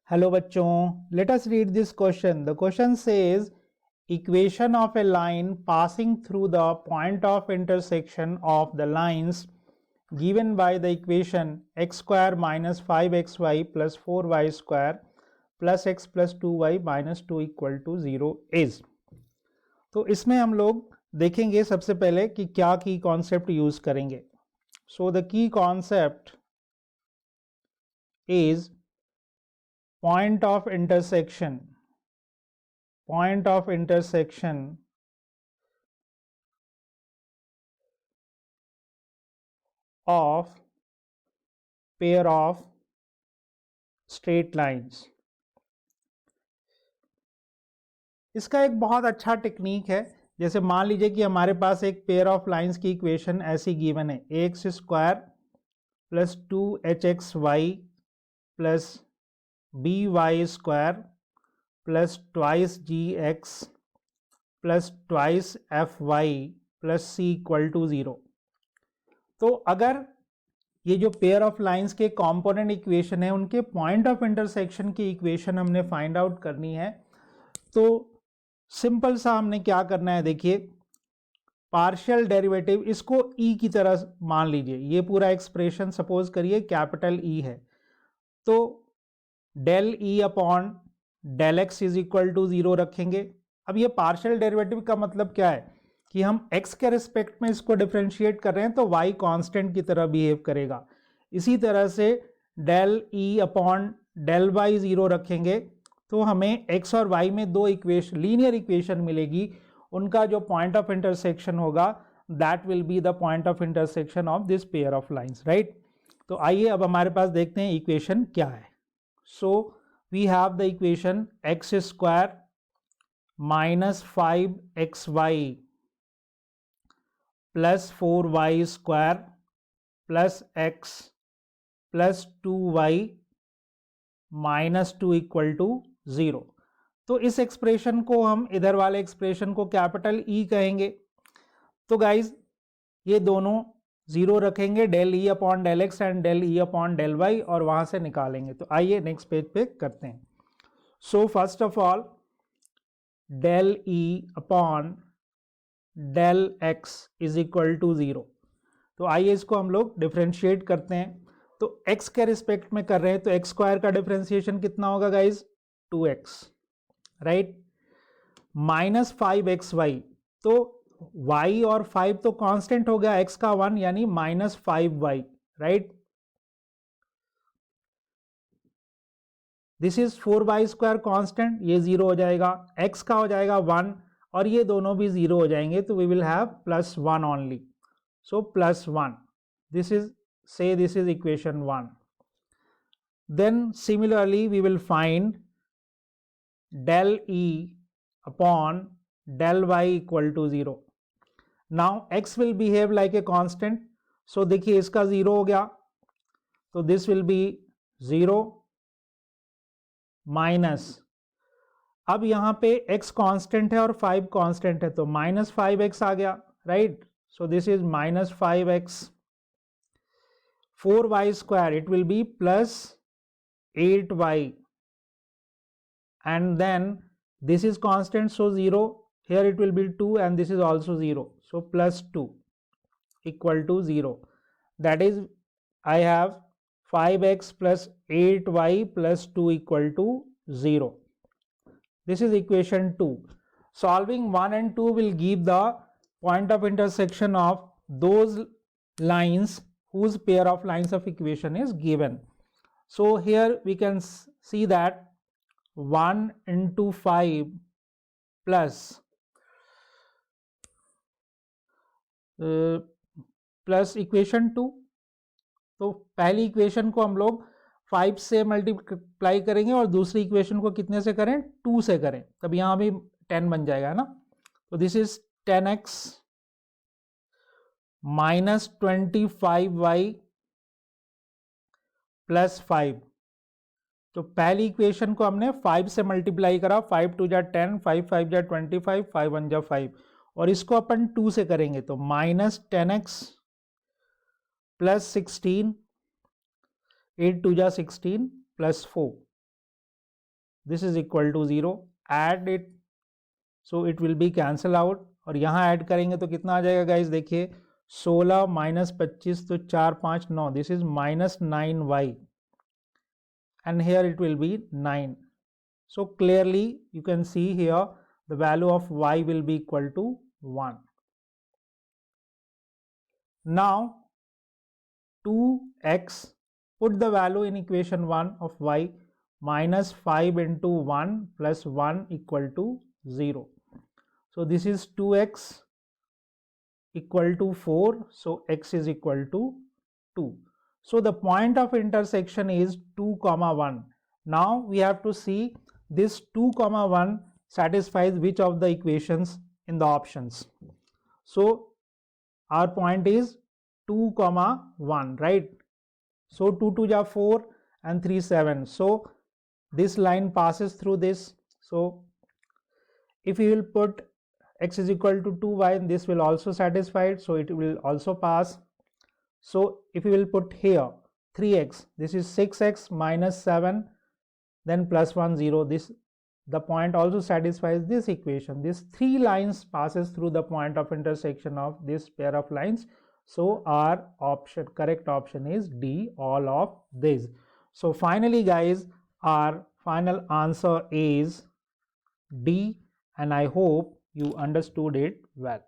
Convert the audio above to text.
Hello बच्चों, let us read this question. The question says equation of a line passing through the point of intersection of the lines given by the equation x square minus 5xy plus 4y square plus x plus 2y minus 2 equal to 0 is. तो इसमें हम लोग देखेंगे सबसे पहले कि क्या की कॉन्सेप्ट यूज करेंगे. So the key concept is point of intersection of pair of straight lines. इसका एक बहुत अच्छा टेक्निक है. जैसे मान लीजिए कि हमारे पास एक पेयर ऑफ लाइंस की इक्वेशन ऐसी गिवन है, ax square plus 2hxy plus by square plus twice gx plus twice fy plus c equal to 0. तो अगर ये जो पेयर ऑफ लाइंस के कंपोनेंट इक्वेशन है उनके पॉइंट ऑफ इंटरसेक्शन की इक्वेशन हमने फाइंड आउट करनी है, तो सिंपल सा हमने क्या करना है. देखिए, पार्शियल डेरिवेटिव इसको e की तरह मान लीजिए. ये पूरा एक्सप्रेशन सपोज करिए कैपिटल E है, तो del E upon del x is equal to 0 रखेंगे. अब ये पार्शियल डेरिवेटिव का मतलब क्या है कि हम x के रिस्पेक्ट में इसको डिफरेंशिएट कर रहे हैं तो y कांस्टेंट की तरह बिहेव करेगा. इसी तरह से del E upon del y 0 रखेंगे तो हमें x और y में दो इक्वेशन लीनियर इक्वेशन मिलेगी. उनका जो पॉइंट ऑफ इंटरसेक्शन होगा that will be the point of intersection of this pair of lines, right. तो आइए अब हमारे पास देखते हैं इक्वेशन क्या है. So we have the equation x square minus 5xy plus 4y square plus x plus 2y minus 2 equal to 0. तो इस एक्सप्रेशन को हम इधर वाले एक्सप्रेशन को कैपिटल E कहेंगे. तो गाइज ये दोनों 0 रखेंगे, del E upon del x and del E upon del y, और वहां से निकालेंगे. तो आइए नेक्स्ट पेज पे करते हैं. So first of all del E upon del x is equal to 0. तो आइए इसको हम लोग डिफरेंशिएट करते हैं. तो x के रिस्पेक्ट में कर रहे हैं तो एक्स स्क्वायर का डिफरेंशिएशन कितना होगा guys, 2x, right. Minus 5xy, तो y और 5 तो कांस्टेंट हो गया, x का 1 यानी minus 5y, right. This is 4y square constant, ये 0 हो जाएगा. x का हो जाएगा 1 और ये दोनों भी 0 हो जाएंगे, तो we will have plus 1 only. So plus 1. This is this is equation 1. Then similarly we will find del e upon del y equal to 0. Now x will behave like a constant. So देखिए इसका 0 हो गया, तो this will be 0 minus, अब यहाँ पे x constant है और 5 कांस्टेंट है तो माइनस 5x आ गया, right. So this is minus 5x. 4y square it will be plus 8y and then this is constant, so 0. Here it will be 2 and this is also 0. So plus 2 equal to 0. That is, I have 5x plus 8y plus 2 equal to 0. This is equation 2. Solving 1 and 2 will give the point of intersection of those lines whose pair of lines of equation is given. So here we can see that 1 into 5 plus plus equation 2. तो पहली equation को हम लोग 5 से multiply करेंगे और दूसरी equation को कितने से करें, 2 से करें, तब यहाँ भी 10 बन जाएगा ना. तो this is 10x minus 25y plus 5. तो पहली इक्वेशन को हमने 5 से मल्टीप्लाई करा, 5 2 जा 10, 5 5 जा 25, 5 1 जा 5, और इसको अपन 2 से करेंगे तो माइनस 10x प्लस 16, 8 2 जा 16 plus 4. this is equal to 0, add it, so it will be cancel out, और यहाँ ऐड करेंगे तो कितना आ जाएगा गाइज, देखिए 16 माइनस 25 तो 4 5 9, this is minus 9y and here it will be 9. So clearly you can see here the value of y will be equal to 1. Now 2x, put the value in equation 1 of y, minus 5 into 1 plus 1 equal to 0. So this is 2x equal to 4, so x is equal to 2. So the point of intersection is 2 comma 1. Now we have to see this 2 comma 1 satisfies which of the equations in the options. So our point is 2 comma 1, right? So 2 2 ja 4 and 3 7. So this line passes through this. So if we will put x is equal to 2y, this will also satisfy it, so it will also pass. So if we will put here 3x, this is 6x minus 7, then plus 1 0, this the point also satisfies this equation. This 3 lines passes through the point of intersection of this pair of lines. So our option, correct option is D, all of these. So finally guys, our final answer is D, and I hope you understood it well.